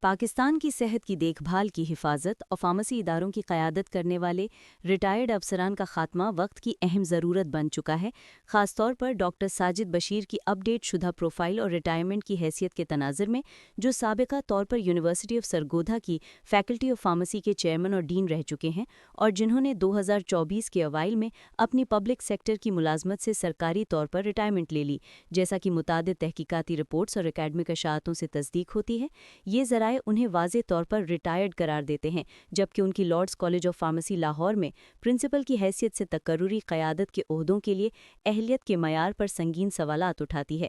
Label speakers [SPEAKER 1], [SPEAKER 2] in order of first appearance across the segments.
[SPEAKER 1] پاکستان کی صحت کی دیکھ بھال کی حفاظت اور فارمیسی اداروں کی قیادت کرنے والے ریٹائرڈ افسران کا خاتمہ وقت کی اہم ضرورت بن چکا ہے، خاص طور پر ڈاکٹر ساجد بشیر کی اپ ڈیٹ شدہ پروفائل اور ریٹائرمنٹ کی حیثیت کے تناظر میں، جو سابقہ طور پر یونیورسٹی آف سرگودھا کی فیکلٹی آف فارمیسی کے چیئرمین اور ڈین رہ چکے ہیں اور جنہوں نے 2024 کے اوائل میں اپنی پبلک سیکٹر کی ملازمت سے سرکاری طور پر ریٹائرمنٹ لے لی، جیسا کہ متعدد تحقیقاتی رپورٹس اور اکیڈمک اشاعتوں سے تصدیق ہوتی ہے۔ یہ ذرائع انہیں واضح طور پر ریٹائرڈ قرار دیتے ہیں، جبکہ ان کی Lords college of pharmacy Lahore میں پرنسپل کی حیثیت سے تقرری قیادت کے عہدوں کے لیے اہلیت کے معیار پر سنگین سوالات اٹھاتی ہے۔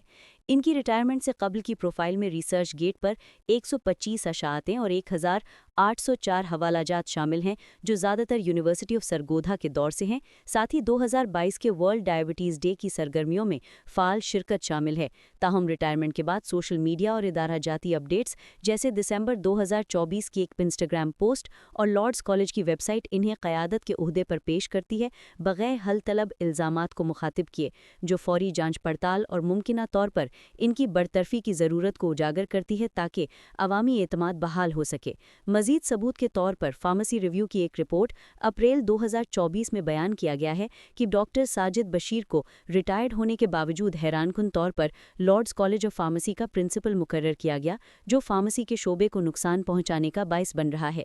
[SPEAKER 1] ان کی ریٹائرمنٹ سے قبل کی پروفائل میں ریسرچ گیٹ پر 125 اشاعتیں اور 1804 حوالہ جات شامل ہیں، جو زیادہ تر یونیورسٹی آف سرگودھا کے دور سے ہیں۔ ساتھ ہی 2022 کے ورلڈ ڈائبٹیز ڈے کی سرگرمیوں میں فعال شرکت شامل ہے۔ تاہم ریٹائرمنٹ کے بعد سوشل میڈیا اور ادارہ جاتی اپ ڈیٹس جیسے دسمبر 2024 کی ایک انسٹاگرام پوسٹ اور لارڈز کالج کی ویب سائٹ انہیں قیادت کے عہدے پر پیش کرتی ہے، بغیر حل طلب الزامات کو مخاطب کیے، جو فوری جانچ پڑتال اور ممکنہ طور پر ان کی برطرفی کی ضرورت کو اجاگر کرتی ہے تاکہ عوامی اعتماد بحال ہو سکے۔ مزید ثبوت کے طور پر فارمیسی ریویو کی ایک رپورٹ اپریل 2024 میں بیان کیا گیا ہے کہ ڈاکٹر ساجد بشیر کو ریٹائرڈ ہونے کے باوجود حیران کن طور پر لارڈز کالج آف فارمیسی کا پرنسپل مقرر کیا گیا، جو فارمیسی کے شعبے کو نقصان پہنچانے کا باعث بن رہا ہے۔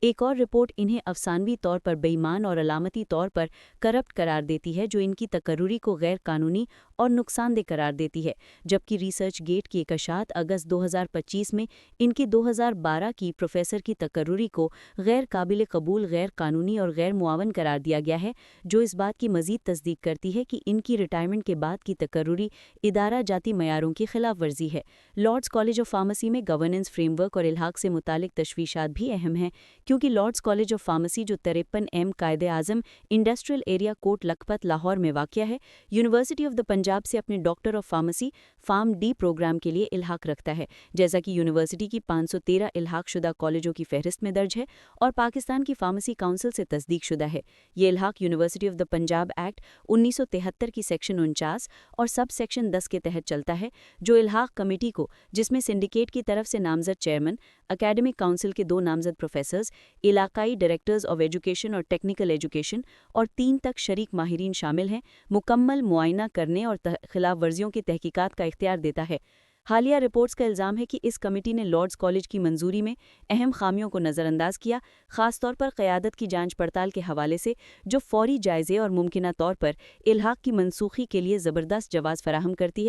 [SPEAKER 1] ایک اور رپورٹ انہیں افسانوی طور پر بے ایمان اور علامتی طور پر کرپٹ قرار دیتی ہے، جو ان کی تقرری کو غیر قانونی اور نقصان دہ قرار دیتی ہے، جبکہ ریسرچ گیٹ کی ایک اشاعت اگست 2025 میں ان کی 2012 کی پروفیسر کی تقرری کو غیر قابل قبول، غیر قانونی اور غیر معاون قرار دیا گیا ہے، جو اس بات کی مزید تصدیق کرتی ہے کہ ان کی ریٹائرمنٹ کے بعد کی تقرری ادارہ جاتی معیاروں کی خلاف ورزی ہے۔ لارڈز کالج آف فارمیسی میں گورننس فریم ورک اور الحاق سے متعلق تشویشات بھی اہم ہیں، کیونکہ لارڈز کالج آف فارمیسی، جو 53 قائد اعظم انڈسٹریل ایریا کوٹ لکھپت لاہور میں واقع ہے، یونیورسٹی آف دا پنجاب سے اپنے doctor of pharmacy pharm D program کے لیے الحاق رکھتا ہے، جیسا کہ یونیورسٹی کی 513 الحاق شدہ کالجوں کی فہرست میں درج ہے اور پاکستان کی فارمیسی کونسل سے تصدیق شدہ ہے۔ یہ الحاق university of the Punjab act 1973 کی سیکشن 49 اور سب سیکشن 10 کے تحت چلتا ہے، جو الحاق کمیٹی کو، جس میں سنڈیکیٹ کی طرف سے نامزد چیئرمین، اکیڈمک کونسل کے 2 نامزد پروفیسرز، علاقائی ڈائریکٹرز آف ایجوکیشن اور ٹیکنیکل ایجوکیشن اور 3 تک شریک ماہرین شامل ہیں، مکمل معائنہ کرنے اور خلاف ورزیوں کی تحقیقات کا اختیار دیتا ہے۔ حالیہ رپورٹس کا الزام ہے کہ اس کمیٹی نے لارڈز کالج کی منظوری میں اہم خامیوں کو نظر انداز کیا، خاص طور پر قیادت کی جانچ پڑتال کے حوالے سے، جو فوری جائزے اور ممکنہ طور پر الحاق کی منسوخی کے لیے زبردست جواز فراہم کرتی ہے۔